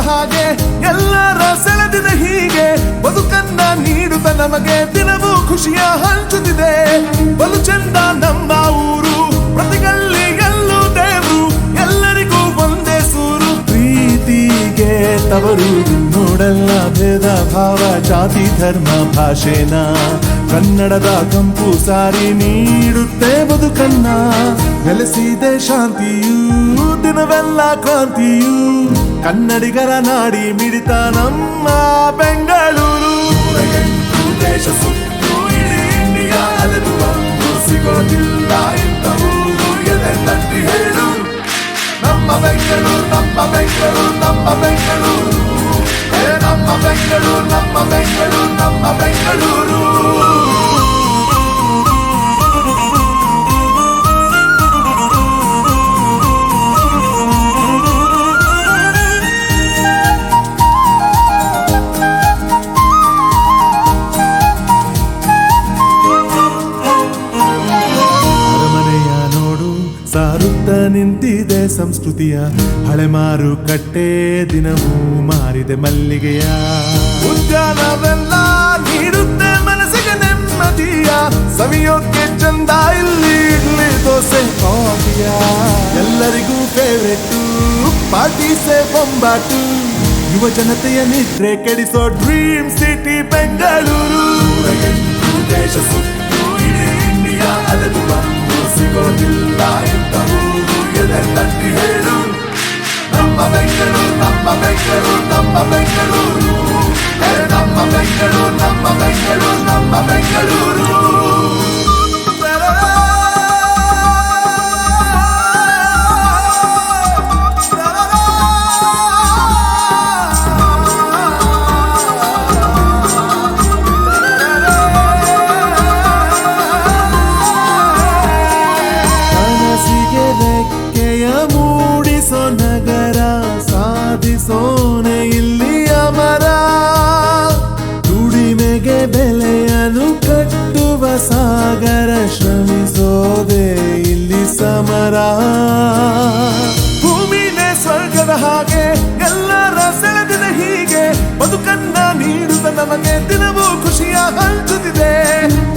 ಹಾಗೆ ಎಲ್ಲರ ಸೆಳೆದಿದೆ ಹೀಗೆ ಬದುಕನ್ನ ನೀಡುತ್ತ ನಮಗೆ ದಿನವೂ ಖುಷಿಯ ಹಂಚುತ್ತಿದೆ ಬಲು ಚಂದ ನಮ್ಮ ಊರು ಪ್ರತಿಗಲ್ಲಿ ಎಲ್ಲೂ ದೇವ್ರು ಎಲ್ಲರಿಗೂ ಒಂದೇ ಸೂರು ಪ್ರೀತಿಗೆ ತವರು ನೋಡಲ್ಲ ಭೇದ ಭಾವ ಜಾತಿ ಧರ್ಮ ಭಾಷೆನ ಕನ್ನಡದ ಕಂಪು ಸಾರಿ ನೀಡುತ್ತೆ ಬದುಕನ್ನ ನೆಲೆಸಿದೆ ಶಾಂತಿಯೂ ದಿನವೆಲ್ಲ ಕ್ರಾಂತಿಯೂ ಕನ್ನಡಿಗರ ನಾಡಿ ಮಿಡಿತ ನಮ್ಮ ಬೆಂಗಳೂರು ದೇಶ ಸುತ್ತು ಇಡೀ ಇಂಡಿಯಾ ಅಲೆದು ಬಂದು ಸಿಗೋದಿಲ್ಲ ಇಂಥವು ಎದೆ ತಟ್ಟಿ ಹೇಳು ನಮ್ಮ ಬೆಂಗಳೂರು ನಮ್ಮ ಬೆಂಗಳೂರು ನಮ್ಮ ಬೆಂಗಳೂರು ನಮ್ಮ ಬೆಂಗಳೂರು ನಮ್ಮ ಬೆಂಗಳೂರು ನಮ್ಮ ಬೆಂಗಳೂರು ಸಾರುತ್ತ ನಿಂತಿದೆ ಸಂಸ್ಕೃತಿಯ ಹಳೆ ಮಾರುಕಟ್ಟೆ ದಿನವೂ ಮಾರಿದೆ ಮಲ್ಲಿಗೆಯ ಉದ್ಯಾನವೆಲ್ಲ ನೀಡುತ್ತೆ ಮನಸ್ಸಿಗೆ ನೆಮ್ಮದಿಯ ಸವಿಯೋಕೆ ಚಂದ ಇಲ್ಲಿ ಇಡ್ಲಿ ದೋಸೆ ಕಾಫಿಯ ಎಲ್ಲರಿಗೂ ಫೇವ್ರೆಟ್ ಪಾರ್ಟಿ ಸೇ ಬೊಂಬಾಟು ಯುವ ಜನತೆಯ ನಿದ್ರೆ ಕೆಡಿಸೋ ಡ್ರೀಮ್ ಸಿಟಿ ಬೆಂಗಳೂರು ದೇಶ ಸುತ್ತು ಇಡೀ ಇಂಡಿಯಾ ಅಲೆದು ಬಂದು ಸಿಗೋದಿಲ್ಲ ಇಂಥವು ಎದೆ ತಟ್ಟಿ ಹೇಳು ನಮ್ಮ ಬೆಂಗಳೂರು ನಮ್ಮ ಬೆಂಗಳೂರು ನಮ್ಮ ಬೆಂಗಳೂರು ನಮ್ಮ ಬೆಂಗಳೂರು ನಮ್ಮ ಬೆಂಗಳೂರು ನಮ್ಮ ಬೆಂಗಳೂರು ನಗರ ಸಾಧಿಸೋನೆ ಇಲ್ಲಿ ಅಮರ ದುಡಿಮೆಗೆ ಬೆಲೆಯನ್ನು ಕಟ್ಟುವ ಸಾಗರ ಶ್ರಮಿಸೋದೆ ಇಲ್ಲಿ ಸಮರ ಭೂಮಿನೇ ಸ್ವರ್ಗದ ಹಾಗೆ ಎಲ್ಲರ ಸೆಳೆದಿದೆ ಹೀಗೆ ಬದುಕನ್ನ ನೀಡುತ್ತ ನಮಗೆ ದಿನವೂ ಖುಷಿಯ ಹಂಚುತ್ತಿದೆ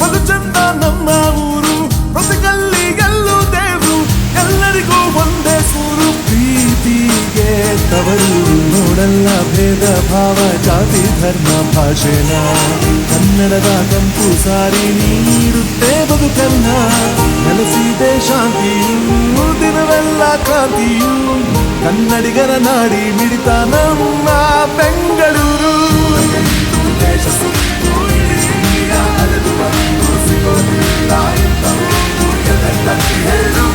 ಬಲು ಚಂದ ನಮ್ಮ ಊರು ಪ್ರತಿಗಲ್ಲಿ ಎಲ್ಲೂ ದೇವ್ರು ಎಲ್ಲರಿಗೂ ಒಂದೇ ಸೂರು ಪ್ರೀತಿಗೆ ತವರು ನೋಡಲ್ಲ ಭೇದ ಭಾವ ಜಾತಿ ಧರ್ಮ ಭಾಷೆನ ಕನ್ನಡದ ಕಂಪು ಸಾರಿ ನೀಡುತ್ತೆ ಬದುಕನ್ನ ನೆಲೆಸಿದೆ ಶಾಂತಿಯೂ ದಿನವೆಲ್ಲ ಕ್ರಾಂತಿಯೂ ಕನ್ನಡಿಗರ ನಾಡಿ ಮಿಡಿತ ನಮ್ಮ ಬೆಂಗಳೂರು ದೇಶ ಸುತ್ತು ಇಡೀ ಇಂಡಿಯಾ ಅಲೆದು ಬಂದು ಸಿಗೋದಿಲ್ಲ ಇಂಥವು ಎದೆ ತಟ್ಟಿ ಹೇಳು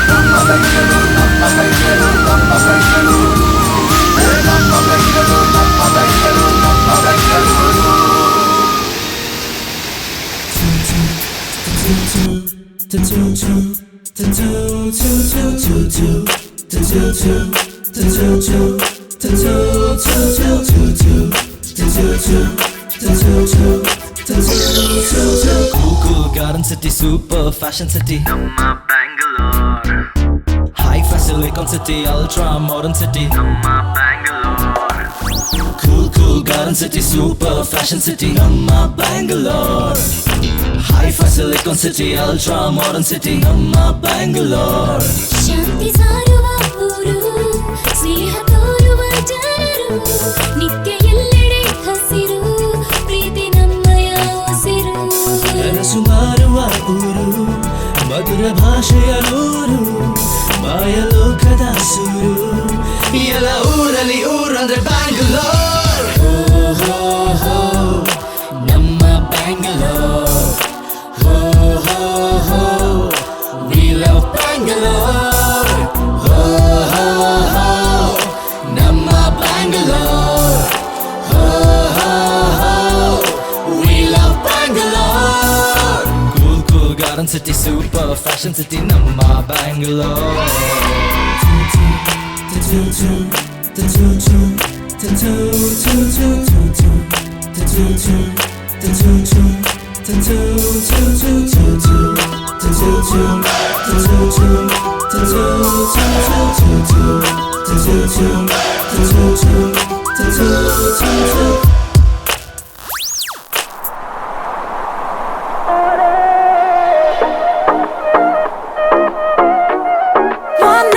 ನಮ್ಮ ಬೆಂಗಳೂರು ನಮ್ಮ ಬೆಂಗಳೂರು ನಮ್ಮ ಬೆಂಗಳೂರು ನಮ್ಮ ಬೆಂಗಳೂರು ನಮ್ಮ ಬೆಂಗಳೂರು ನಮ್ಮ Bengaluru Cool garden city, super fashion city. Namma Bangalore. High Silicon city, ultra modern city. Namma Bangalore. Cool garden city, super fashion city. Namma Bangalore. High Silicon city, ultra modern city. Namma Bangalore. ಶಾಂತಿ ಸಾರುವ ಊರು ಸ್ನೇಹ ತೋರುವ ಜನರು ನಿತ್ಯ ಎಲ್ಲೆಡೆ ಹಸಿರು ಪ್ರೀತಿ ನಮ್ಮಯ ಉಸಿರು ಕನಸು ಮಾರುವ ಊರು ಮಧುರ ಭಾಷೆಯ ನೂರು ಮಾಯ ಲೋಕದ ಸೂರು ಎಲ್ಲ ಊರಲ್ಲಿ ಊರಂದ್ರೆ ಬ್ಯಾಂಗ್ಳೂರ್ ಹೋ ಹೋ ನಮ್ಮ ಬ್ಯಾಂಗ್ಳೂರ್ ಹೋ ಹೋ ಹೋ we love Bangalore ho ho ho ನಮ್ಮ Bangalore ho ho ho we love Bangalore cool garden city super fashion city ನಮ್ಮ Bangalore One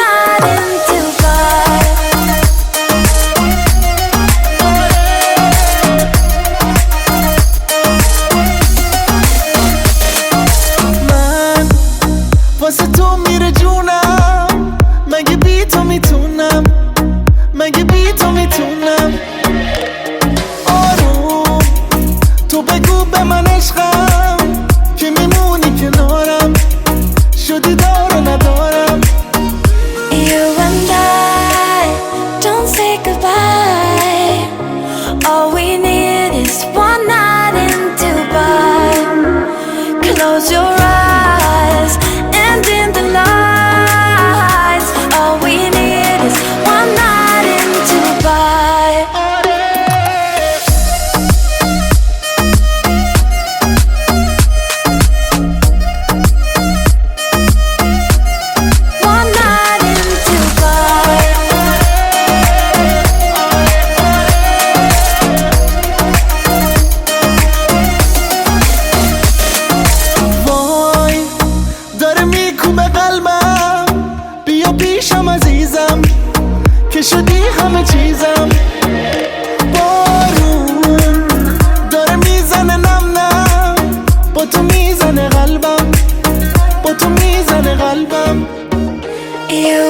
night in Dubai. من واسه تو میره جونم، مگه بی تو میتونم، مگه بی تو میتونم. آروم تو بگو به من عشقم که میمونی کنارم، شدی دار و ندارم. You and I don't say goodbye. All we need is one night in Dubai. Close your eyes and dim the lights. All we need is one night in Dubai. One night in Dubai. وای داره میکوبه قلبم، بیا پیشم عزیزم که شدی همه چیزم. بارون داره میزنه نم نم، با تو میزنه قلبم، با تو میزنه قلبم. You